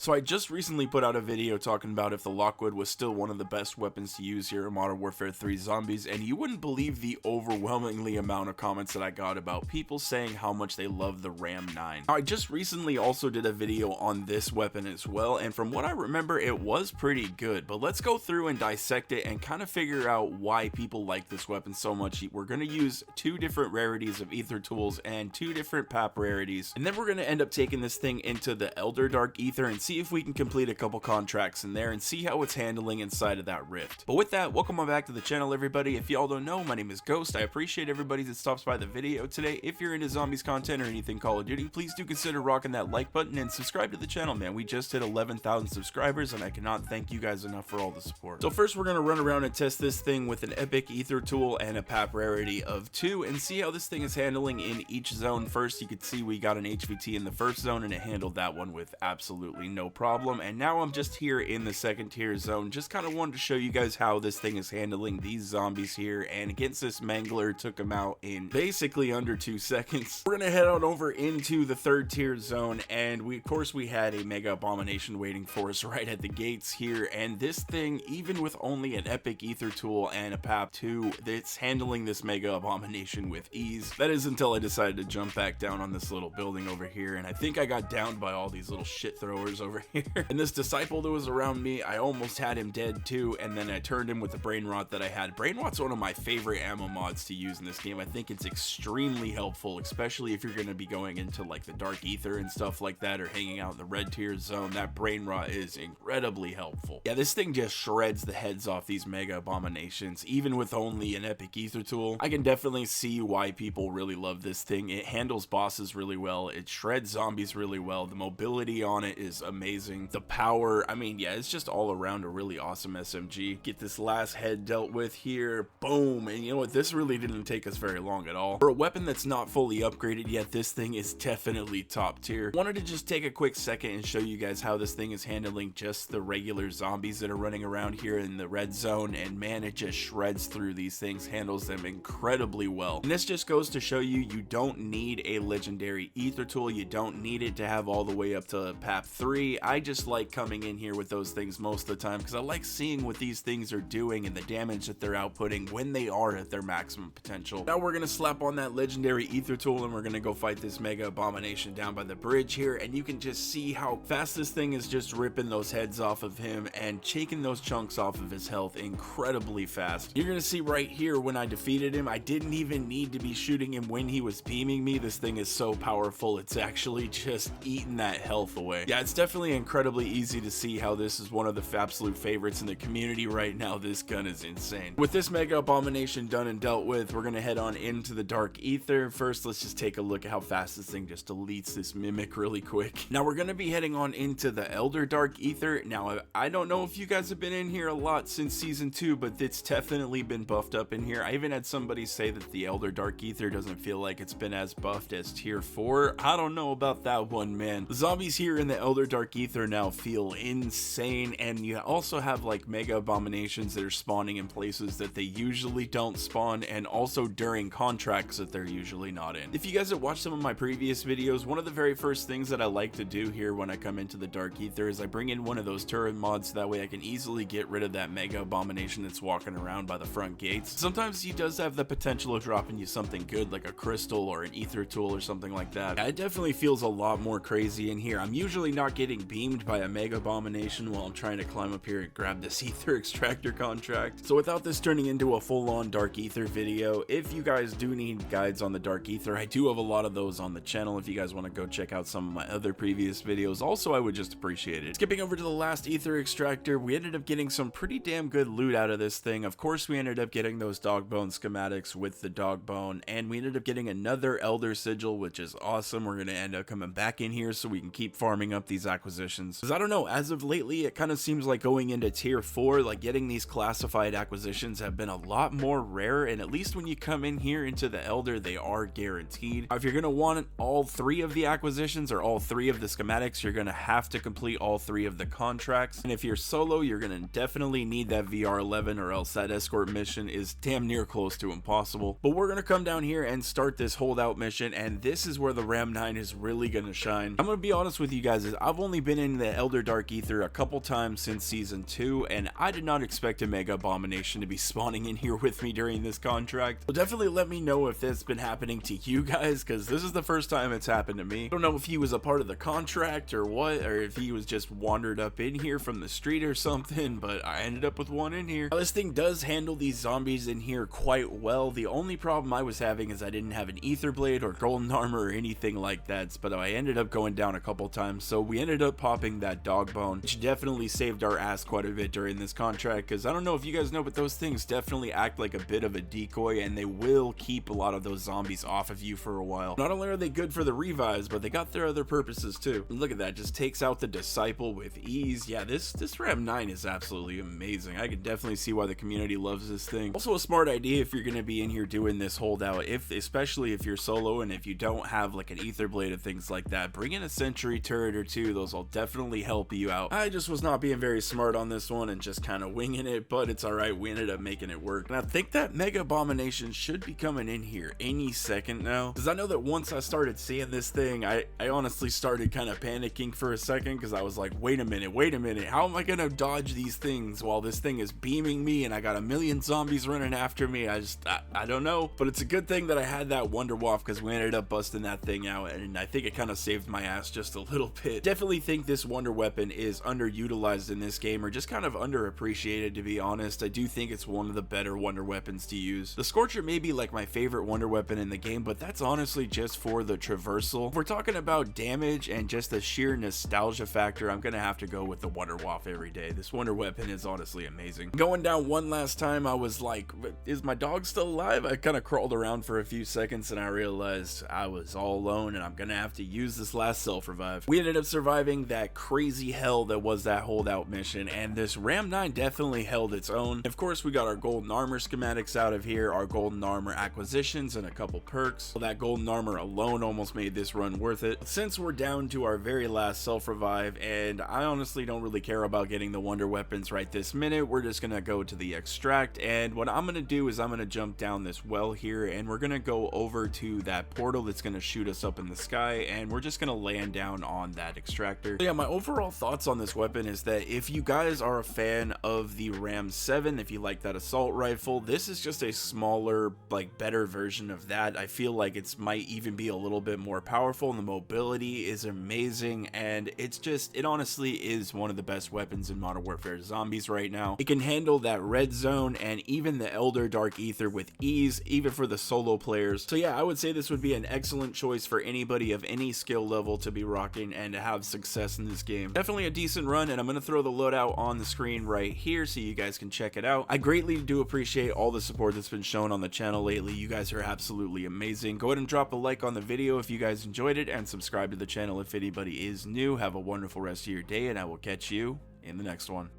So I just recently put out a video talking about if the Lockwood was still one of the best weapons to use here in Modern Warfare 3 Zombies, and you wouldn't believe the overwhelmingly amount of comments that I got about people saying how much they love the Ram 9. Now, I just recently also did a video on this weapon as well, and from what I remember, it was pretty good, but let's go through and dissect it and kind of figure out why people like this weapon so much. We're going to use 2 different rarities of Aether tools and 2 different PAP rarities, and then we're going to end up taking this thing into the Elder Dark Aether and see if we can complete a couple contracts in there and see how it's handling inside of that rift. But with that, welcome on back to the channel, everybody. If y'all don't know, my name is Ghost. I appreciate everybody that stops by the video today. If you're into zombies content or anything Call of Duty, please do consider rocking that like button and subscribe to the channel, man. We just hit 11,000 subscribers and I cannot thank you guys enough for all the support. So first we're going to run around and test this thing with an epic Aether tool and a PAP rarity of 2 and see how this thing is handling in each zone. First, you could see we got an HVT in the first zone and it handled that one with absolutely no problem. And now I'm just here in the second tier zone. Just kind of wanted to show you guys how this thing is handling these zombies here. And against this Mangler, took him out in basically under 2 seconds. We're going to head on over into the third tier zone. And of course we had a Mega Abomination waiting for us right at the gates here. And this thing, even with only an epic Aether tool and a PAP 2, it's handling this Mega Abomination with ease. That is until I decided to jump back down on this little building over here. And I think I got downed by all these little shit throwers over here. And this disciple that was around me, I almost had him dead too, and then I turned him with the brain rot that I had. Brain rot's one of my favorite ammo mods to use in this game. I think it's extremely helpful, especially if you're going to be going into like the Dark Aether and stuff like that, or hanging out in the red tier zone. That brain rot is incredibly helpful. Yeah, this thing just shreds the heads off these Mega Abominations, even with only an epic Aether tool. I can definitely see why people really love this thing. It handles bosses really well. It shreds zombies really well. The mobility on it is amazing. The power, I mean, yeah, it's just all around a really awesome SMG. Get this last head dealt with here. Boom. And you know what? This really didn't take us very long at all. For a weapon that's not fully upgraded yet, this thing is definitely top tier. Wanted to just take a quick second and show you guys how this thing is handling just the regular zombies that are running around here in the red zone. And man, it just shreds through these things, handles them incredibly well. And this just goes to show you, you don't need a legendary Aether tool. You don't need it to have all the way up to PAP 3. I just like coming in here with those things most of the time because I like seeing what these things are doing and the damage that they're outputting when they are at their maximum potential. Now we're gonna slap on that legendary Aether tool and we're gonna go fight this Mega Abomination down by the bridge here, and you can just see how fast this thing is just ripping those heads off of him and shaking those chunks off of his health incredibly fast. You're gonna see right here when I defeated him, I didn't even need to be shooting him when he was beaming me. This thing is so powerful, it's actually just eating that health away. Yeah, it's definitely incredibly easy to see how this is one of the absolute favorites in the community right now. This gun is insane. With this Mega Abomination done and dealt with, we're gonna head on into the Dark Aether. First, let's just take a look at how fast this thing just deletes this Mimic really quick. Now we're gonna be heading on into the Elder Dark Aether. Now I don't know if you guys have been in here a lot since season 2, but it's definitely been buffed up in here. I even had somebody say that the Elder Dark Aether doesn't feel like it's been as buffed as tier 4. I don't know about that one, man. The zombies here in the Elder Dark Aether now feel insane, and you also have like Mega Abominations that are spawning in places that they usually don't spawn, and also during contracts that they're usually not in. If you guys have watched some of my previous videos, one of the very first things that I like to do here when I come into the Dark Aether is I bring in one of those turret mods, that way I can easily get rid of that Mega Abomination that's walking around by the front gates. Sometimes he does have the potential of dropping you something good like a crystal or an Aether tool or something like that. It definitely feels a lot more crazy in here. I'm usually not getting beamed by a Mega Abomination while I'm trying to climb up here and grab this Aether extractor contract. So without this turning into a full-on Dark Aether video, if you guys do need guides on the Dark Aether, I do have a lot of those on the channel if you guys want to go check out some of my other previous videos. Also, I would just appreciate it. Skipping over to the last Aether extractor, we ended up getting some pretty damn good loot out of this thing. Of course, we ended up getting those dog bone schematics with the dog bone, and we ended up getting another Elder Sigil, which is awesome. We're going to end up coming back in here so we can keep farming up these acquisitions. Because I don't know, as of lately, it kind of seems like going into tier 4, like getting these classified acquisitions have been a lot more rare, and at least when you come in here into the Elder, they are guaranteed. If you're going to want all 3 of the acquisitions or all 3 of the schematics, you're going to have to complete all 3 of the contracts. And if you're solo, you're going to definitely need that VR11, or else that escort mission is damn near close to impossible. But we're going to come down here and start this holdout mission, and this is where the Ram 9 is really going to shine. I'm going to be honest with you guys, I've only only been in the Elder Dark Aether a couple times since season 2, and I did not expect a Mega Abomination to be spawning in here with me during this contract. So definitely let me know if that's been happening to you guys, because this is the first time it's happened to me. I don't know if he was a part of the contract or what, or if he was just wandered up in here from the street or something, but I ended up with one in here. Now, this thing does handle these zombies in here quite well. The only problem I was having is I didn't have an Aether Blade or golden armor or anything like that, but I ended up going down a couple times, so we ended up popping that dog bone, which definitely saved our ass quite a bit during this contract, because I don't know if you guys know, but those things definitely act like a bit of a decoy, and they will keep a lot of those zombies off of you for a while. Not only are they good for the revives, but they got their other purposes too. Look at that, just takes out the Disciple with ease. Yeah, this Ram 9 is absolutely amazing. I can definitely see why the community loves this thing. Also a smart idea if you're going to be in here doing this holdout, especially if you're solo and if you don't have like an Aether Blade and things like that, bring in a sentry turret or two. Those will definitely help you out. I just was not being very smart on this one and just kind of winging it, but it's alright. We ended up making it work. And I think that Mega Abomination should be coming in here any second now, because I know that once I started seeing this thing, I honestly started kind of panicking for a second, because I was like, wait a minute, how am I gonna dodge these things while this thing is beaming me and I got a million zombies running after me? I don't know, but it's a good thing that I had that Wonder Waff, because we ended up busting that thing out, and I think it kind of saved my ass just a little bit. Definitely think this wonder weapon is underutilized in this game, or just kind of underappreciated, to be honest. I do think it's one of the better wonder weapons to use. The Scorcher may be like my favorite wonder weapon in the game, but that's honestly just for the traversal. If we're talking about damage and just the sheer nostalgia factor, I'm gonna have to go with the Wonder Waff every day. This wonder weapon is honestly amazing. Going down one last time, I was like, is my dog still alive? I kind of crawled around for a few seconds and I realized I was all alone and I'm gonna have to use this last self-revive. We ended up surviving that crazy hell that was that holdout mission, and this Ram 9 definitely held its own. Of course, we got our golden armor schematics out of here, our golden armor acquisitions, and a couple perks. Well, that golden armor alone almost made this run worth it. Since we're down to our very last self-revive, and I honestly don't really care about getting the wonder weapons right this minute, we're just gonna go to the extract, and what I'm gonna do is I'm gonna jump down this well here, and we're gonna go over to that portal that's gonna shoot us up in the sky, and we're just gonna land down on that extractor. So yeah, my overall thoughts on this weapon is that if you guys are a fan of the Ram 7, if you like that assault rifle, this is just a smaller, like, better version of that. I feel like it's might even be a little bit more powerful, and the mobility is amazing, and it honestly is one of the best weapons in Modern Warfare Zombies right now. It can handle that red zone and even the Elder Dark Aether with ease, even for the solo players. So yeah, I would say this would be an excellent choice for anybody of any skill level to be rocking and to have success in this game. Definitely a decent run, and I'm gonna throw the loadout on the screen right here so you guys can check it out. I greatly do appreciate all the support that's been shown on the channel lately. You guys are absolutely amazing. Go ahead and drop a like on the video if you guys enjoyed it, and subscribe to the channel if anybody is new. Have a wonderful rest of your day, and I will catch you in the next one.